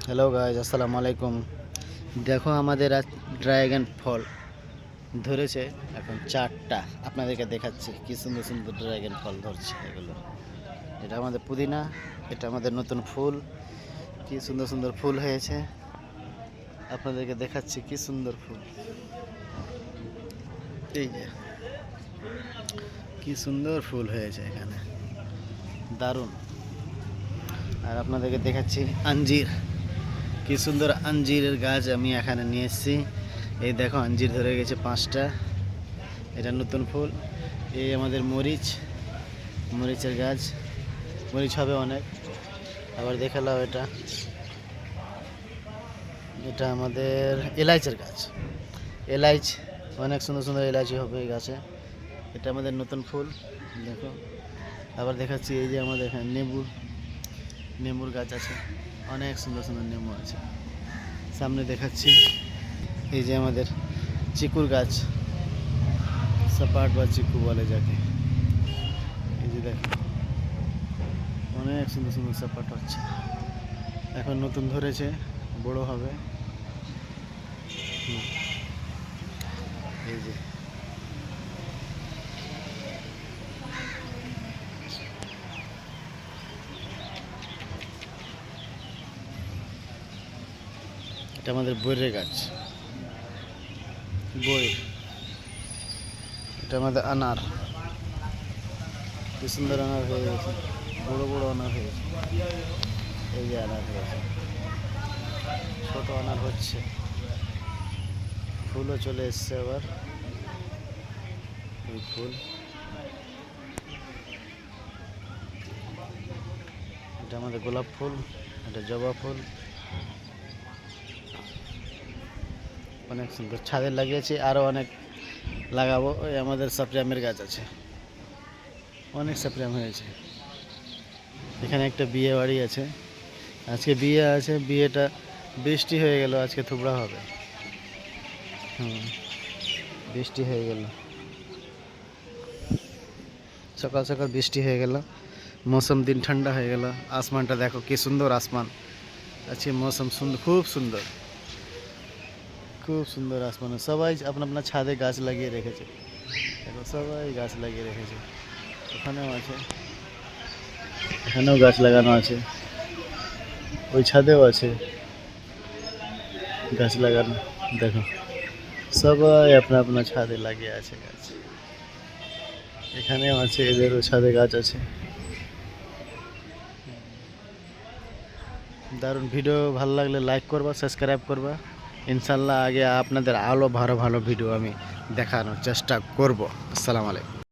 Hello guys, আসসালামু আলাইকুম। দেখো আমাদের আজ ড্রাগন ফল ধরেছে এখন 4টা। আপনাদেরকে দেখাচ্ছি কি সুন্দর সুন্দর ড্রাগন ফল ধরছে এগুলো। এটা আমাদের পুদিনা, এটা আমাদের নতুন ফুল। কি সুন্দর সুন্দর ফুল হয়েছে, আপনাদেরকে দেখাচ্ছি কি সুন্দর ফুল। এই যে কি সুন্দর ফুল হয়েছে এখানে, দারুণ। আর আপনাদেরকে দেখাচ্ছি আঞ্জির, কি সুন্দর আঞ্জিরের গাছ আমি এখানে নিয়ে এসেছি। এই দেখো আঞ্জির ধরে গেছে 5টা, এটা নতুন ফুল। এই আমাদের মরিচের গাছ, মরিচ হবে অনেক। আবার দেখালাম এটা এটা আমাদের এলাইচের গাছ, এলাইচ অনেক সুন্দর সুন্দর এলাইচি হবে এই গাছে। এটা আমাদের নতুন ফুল দেখো। আবার দেখাচ্ছি এই যে আমাদের এখানে নেবুর গাছ আছে, অনেক সুন্দর সুন্দর নেবু আছে। সামনে দেখাচ্ছি এই যে আমাদের চিকুর গাছ, সাপাট বা চিকু বলে যাকে। এই যে দেখো অনেক সুন্দর সুন্দর সাপাট হচ্ছে, এখন নতুন ধরেছে, বড় হবে। এই যে এটা আমাদের বইয়ের গাছ, বই। এটা আমাদের আনার, কি সুন্দর আনার হয়ে গেছে, বড় বড় আনার হয়েছে। এই যে আনার হয়েছে, ছোট আনার হচ্ছে, ফুলও চলে এসছে আবার। এই ফুল, এটা আমাদের গোলাপ ফুল, এটা জবা ফুল, অনেক সুন্দর। ছাদে লাগিয়েছি, আরও অনেক লাগাবো। ওই আমাদের সাপ্রিয়ামের গাছ আছে, অনেক সাপ্রিয়াম হয়েছে। এখানে একটা বিয়ে বাড়ি আছে, আজকে বিয়ে আছে, বিয়েটা বৃষ্টি হয়ে গেল, আজকে থুবড়া হবে। বৃষ্টি হয়ে গেল, সকাল সকাল বৃষ্টি হয়ে গেল, মৌসুম দিন ঠান্ডা হয়ে গেল। আসমানটা দেখো কি সুন্দর আসমান, আজকে মৌসুম সুন্দর, খুব সুন্দর, খুব সুন্দর আসমান। সবাই আপনার আপনার ছাদে গাছ লাগিয়ে রেখেছে, দেখো সবাই গাছ লাগিয়ে রেখেছে। ওখানেও আছে, এখানেও গাছ লাগানো আছে, ওই ছাদেও আছে গাছ লাগানো। দেখো সবাই আপনার আপনার ছাদে লাগিয়ে আছে গাছ, এখানেও আছে, এদেরও ছাদে গাছ আছে। দারুণ। ভিডিও ভালো লাগলে লাইক করবা, সাবস্ক্রাইব করবা। ইনশাল্লাহ আগে আপনাদের আরও ভালো ভালো ভিডিও আমি দেখানোর চেষ্টা করব। আসসালামু আলাইকুম।